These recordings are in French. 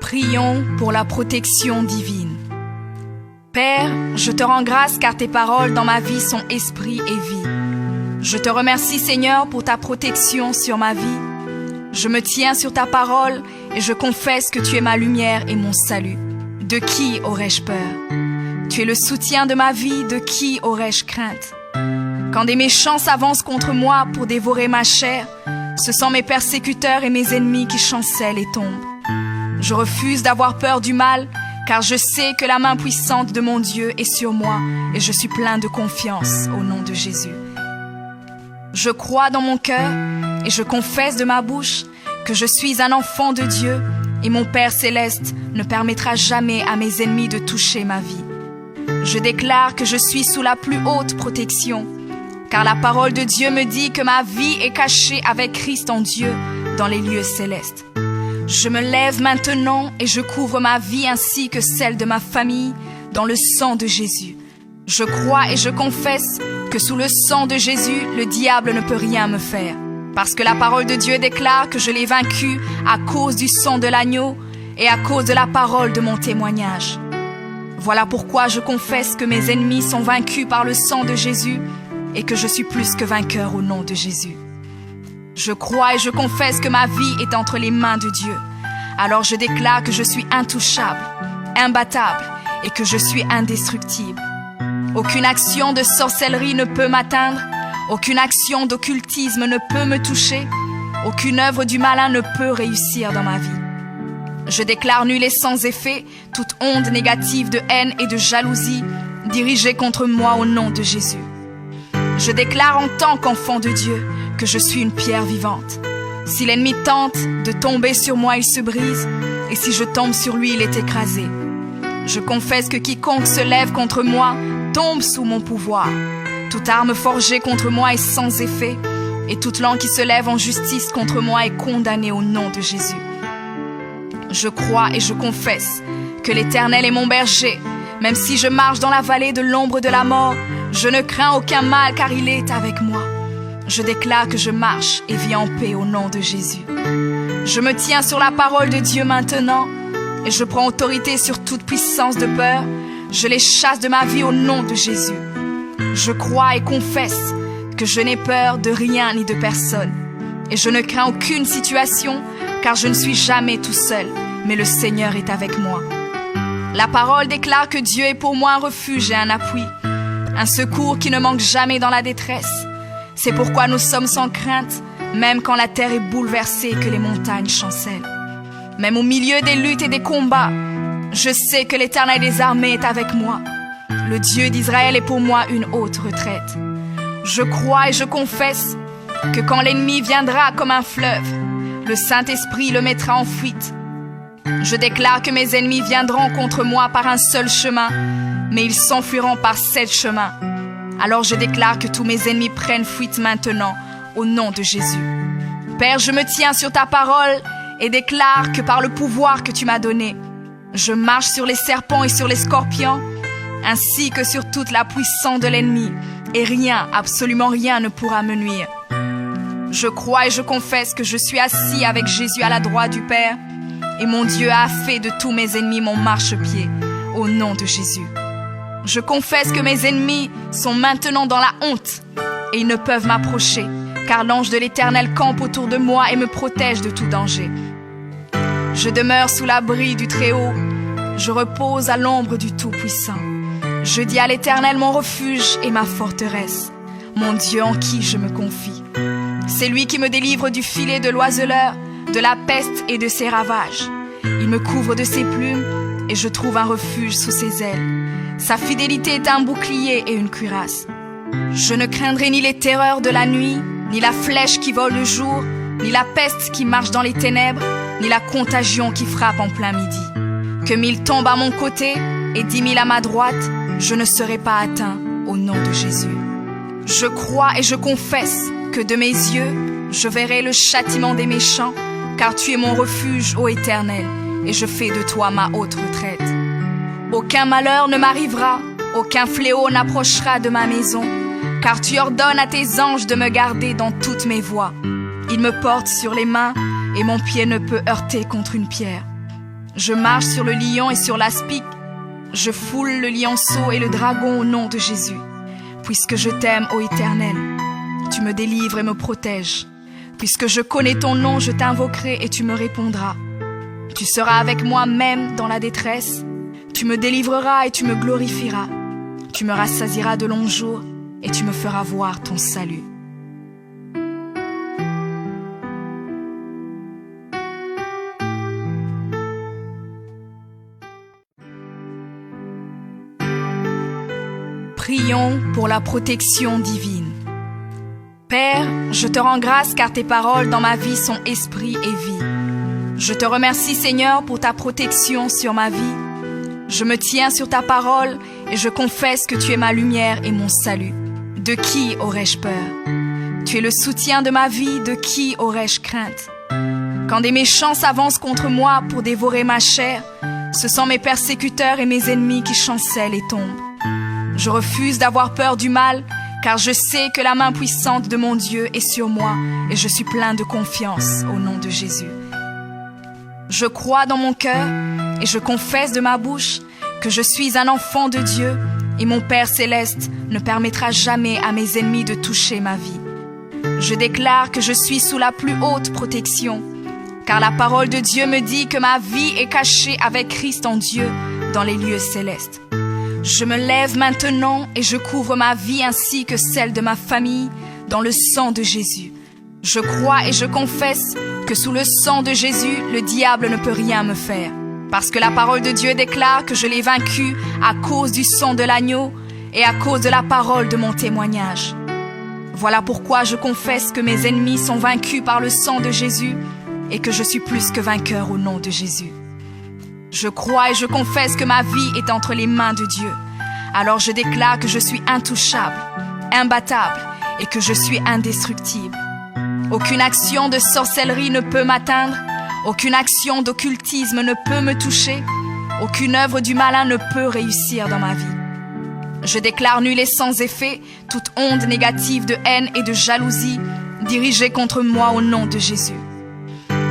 Prions pour la protection divine. Père, je te rends grâce car tes paroles dans ma vie sont esprit et vie. Je te remercie Seigneur pour ta protection sur ma vie. Je me tiens sur ta parole et je confesse que tu es ma lumière et mon salut. De qui aurais-je peur? Tu es le soutien de ma vie, de qui aurais-je crainte? Quand des méchants s'avancent contre moi pour dévorer ma chair, ce sont mes persécuteurs et mes ennemis qui chancellent et tombent. Je refuse d'avoir peur du mal, car je sais que la main puissante de mon Dieu est sur moi et je suis plein de confiance au nom de Jésus. Je crois dans mon cœur et je confesse de ma bouche que je suis un enfant de Dieu et mon Père céleste ne permettra jamais à mes ennemis de toucher ma vie. Je déclare que je suis sous la plus haute protection, car la parole de Dieu me dit que ma vie est cachée avec Christ en Dieu dans les lieux célestes. Je me lève maintenant et je couvre ma vie ainsi que celle de ma famille dans le sang de Jésus. Je crois et je confesse que sous le sang de Jésus, le diable ne peut rien me faire. Parce que la parole de Dieu déclare que je l'ai vaincu à cause du sang de l'agneau et à cause de la parole de mon témoignage. Voilà pourquoi je confesse que mes ennemis sont vaincus par le sang de Jésus et que je suis plus que vainqueur au nom de Jésus. Je crois et je confesse que ma vie est entre les mains de Dieu. Alors je déclare que je suis intouchable, imbattable et que je suis indestructible. Aucune action de sorcellerie ne peut m'atteindre, aucune action d'occultisme ne peut me toucher, aucune œuvre du malin ne peut réussir dans ma vie. Je déclare nul et sans effet toute onde négative de haine et de jalousie dirigée contre moi au nom de Jésus. Je déclare en tant qu'enfant de Dieu que je suis une pierre vivante. Si l'ennemi tente de tomber sur moi, il se brise, et si je tombe sur lui, il est écrasé. Je confesse que quiconque se lève contre moi tombe sous mon pouvoir. Toute arme forgée contre moi est sans effet, et toute langue qui se lève en justice contre moi est condamnée au nom de Jésus. Je crois et je confesse que l'Éternel est mon berger. Même si je marche dans la vallée de l'ombre de la mort, je ne crains aucun mal car il est avec moi. Je déclare que je marche et vis en paix au nom de Jésus. Je me tiens sur la parole de Dieu maintenant et je prends autorité sur toute puissance de peur. Je les chasse de ma vie au nom de Jésus. Je crois et confesse que je n'ai peur de rien ni de personne. Et je ne crains aucune situation car je ne suis jamais tout seul, mais le Seigneur est avec moi. La parole déclare que Dieu est pour moi un refuge et un appui, un secours qui ne manque jamais dans la détresse. C'est pourquoi nous sommes sans crainte, même quand la terre est bouleversée et que les montagnes chancellent. Même au milieu des luttes et des combats, je sais que l'Éternel des armées est avec moi. Le Dieu d'Israël est pour moi une haute retraite. Je crois et je confesse que quand l'ennemi viendra comme un fleuve, le Saint-Esprit le mettra en fuite. Je déclare que mes ennemis viendront contre moi par un seul chemin, mais ils s'enfuiront par 7 chemins. Alors je déclare que tous mes ennemis prennent fuite maintenant, au nom de Jésus. Père, je me tiens sur ta parole et déclare que par le pouvoir que tu m'as donné, je marche sur les serpents et sur les scorpions, ainsi que sur toute la puissance de l'ennemi, et rien, absolument rien ne pourra me nuire. Je crois et je confesse que je suis assis avec Jésus à la droite du Père, et mon Dieu a fait de tous mes ennemis mon marchepied, au nom de Jésus. Je confesse que mes ennemis sont maintenant dans la honte, et ils ne peuvent m'approcher, car l'ange de l'Éternel campe autour de moi et me protège de tout danger. Je demeure sous l'abri du Très-Haut, je repose à l'ombre du Tout-Puissant. Je dis à l'Éternel mon refuge et ma forteresse, mon Dieu en qui je me confie. C'est lui qui me délivre du filet de l'oiseleur, de la peste et de ses ravages. Il me couvre de ses plumes et je trouve un refuge sous ses ailes. Sa fidélité est un bouclier et une cuirasse. Je ne craindrai ni les terreurs de la nuit, ni la flèche qui vole le jour, ni la peste qui marche dans les ténèbres, ni la contagion qui frappe en plein midi. Que 1000 tombent à mon côté et 10 000 à ma droite, je ne serai pas atteint au nom de Jésus. Je crois et je confesse que de mes yeux, je verrai le châtiment des méchants, car tu es mon refuge, ô Éternel, et je fais de toi ma haute retraite. Aucun malheur ne m'arrivera, aucun fléau n'approchera de ma maison, car tu ordonnes à tes anges de me garder dans toutes mes voies. Ils me portent sur les mains, et mon pied ne peut heurter contre une pierre. Je marche sur le lion et sur l'aspic. Je foule le lionceau et le dragon au nom de Jésus. Puisque je t'aime, ô Éternel, tu me délivres et me protèges. Puisque je connais ton nom, je t'invoquerai et tu me répondras. Tu seras avec moi même dans la détresse. Tu me délivreras et tu me glorifieras. Tu me rassasieras de longs jours et tu me feras voir ton salut. Prions pour la protection divine. Père, je te rends grâce car tes paroles dans ma vie sont esprit et vie. Je te remercie Seigneur pour ta protection sur ma vie. Je me tiens sur ta parole et je confesse que tu es ma lumière et mon salut. De qui aurais-je peur? Tu es le soutien de ma vie, de qui aurais-je crainte? Quand des méchants s'avancent contre moi pour dévorer ma chair, ce sont mes persécuteurs et mes ennemis qui chancellent et tombent. Je refuse d'avoir peur du mal, car je sais que la main puissante de mon Dieu est sur moi et je suis plein de confiance au nom de Jésus. Je crois dans mon cœur et je confesse de ma bouche que je suis un enfant de Dieu et mon Père céleste ne permettra jamais à mes ennemis de toucher ma vie. Je déclare que je suis sous la plus haute protection, car la parole de Dieu me dit que ma vie est cachée avec Christ en Dieu dans les lieux célestes. Je me lève maintenant et je couvre ma vie ainsi que celle de ma famille dans le sang de Jésus. Je crois et je confesse que sous le sang de Jésus, le diable ne peut rien me faire. Parce que la parole de Dieu déclare que je l'ai vaincu à cause du sang de l'agneau et à cause de la parole de mon témoignage. Voilà pourquoi je confesse que mes ennemis sont vaincus par le sang de Jésus et que je suis plus que vainqueur au nom de Jésus. Je crois et je confesse que ma vie est entre les mains de Dieu. Alors je déclare que je suis intouchable, imbattable et que je suis indestructible. Aucune action de sorcellerie ne peut m'atteindre, aucune action d'occultisme ne peut me toucher, aucune œuvre du malin ne peut réussir dans ma vie. Je déclare nul et sans effet toute onde négative de haine et de jalousie dirigée contre moi au nom de Jésus.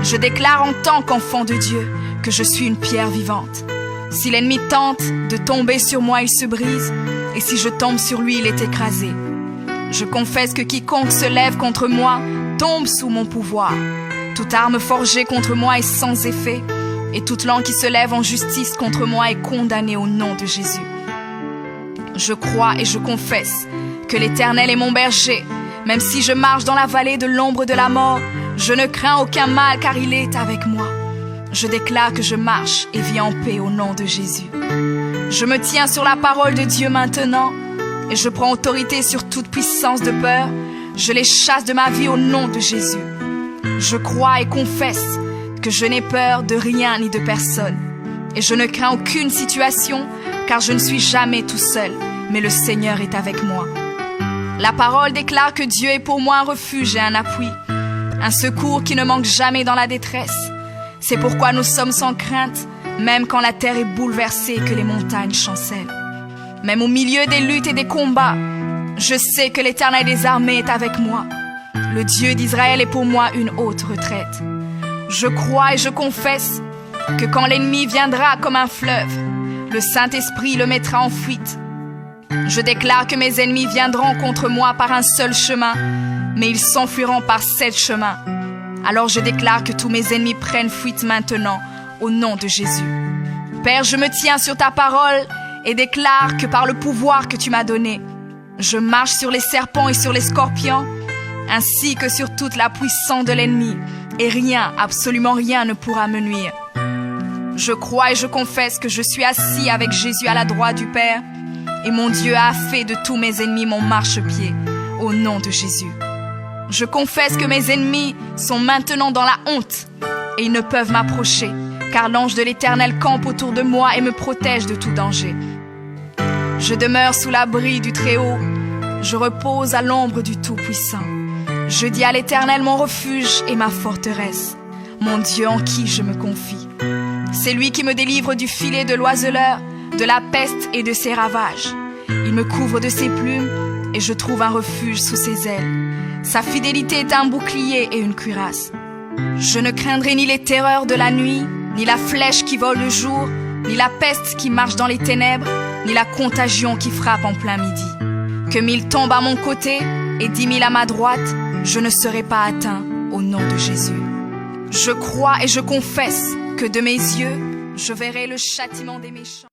Je déclare en tant qu'enfant de Dieu que je suis une pierre vivante. Si l'ennemi tente de tomber sur moi, il se brise, et si je tombe sur lui, il est écrasé. Je confesse que quiconque se lève contre moi tombe sous mon pouvoir. Toute arme forgée contre moi est sans effet, et toute langue qui se lève en justice contre moi est condamnée au nom de Jésus. Je crois et je confesse que l'Éternel est mon berger. Même si je marche dans la vallée de l'ombre de la mort, je ne crains aucun mal car il est avec moi. Je déclare que je marche et vis en paix au nom de Jésus. Je me tiens sur la parole de Dieu maintenant et je prends autorité sur toute puissance de peur. Je les chasse de ma vie au nom de Jésus. Je crois et confesse que je n'ai peur de rien ni de personne. Et je ne crains aucune situation car je ne suis jamais tout seul, mais le Seigneur est avec moi. La parole déclare que Dieu est pour moi un refuge et un appui, un secours qui ne manque jamais dans la détresse. C'est pourquoi nous sommes sans crainte, même quand la terre est bouleversée et que les montagnes chancellent. Même au milieu des luttes et des combats, je sais que l'Éternel des armées est avec moi. Le Dieu d'Israël est pour moi une haute retraite. Je crois et je confesse que quand l'ennemi viendra comme un fleuve, le Saint-Esprit le mettra en fuite. Je déclare que mes ennemis viendront contre moi par un seul chemin, mais ils s'enfuiront par 7 chemins. Alors je déclare que tous mes ennemis prennent fuite maintenant, au nom de Jésus. Père, je me tiens sur ta parole et déclare que par le pouvoir que tu m'as donné, je marche sur les serpents et sur les scorpions, ainsi que sur toute la puissance de l'ennemi, et rien, absolument rien ne pourra me nuire. Je crois et je confesse que je suis assis avec Jésus à la droite du Père, et mon Dieu a fait de tous mes ennemis mon marchepied, au nom de Jésus. Je confesse que mes ennemis sont maintenant dans la honte, et ils ne peuvent m'approcher, car l'ange de l'Éternel campe autour de moi et me protège de tout danger. Je demeure sous l'abri du Très-Haut, je repose à l'ombre du Tout-Puissant. Je dis à l'Éternel mon refuge et ma forteresse, mon Dieu en qui je me confie. C'est lui qui me délivre du filet de l'oiseleur, de la peste et de ses ravages. Il me couvre de ses plumes et je trouve un refuge sous ses ailes. Sa fidélité est un bouclier et une cuirasse. Je ne craindrai ni les terreurs de la nuit, ni la flèche qui vole le jour, ni la peste qui marche dans les ténèbres, ni la contagion qui frappe en plein midi. Que 1000 tombent à mon côté et 10 000 à ma droite, je ne serai pas atteint au nom de Jésus. Je crois et je confesse que de mes yeux, je verrai le châtiment des méchants.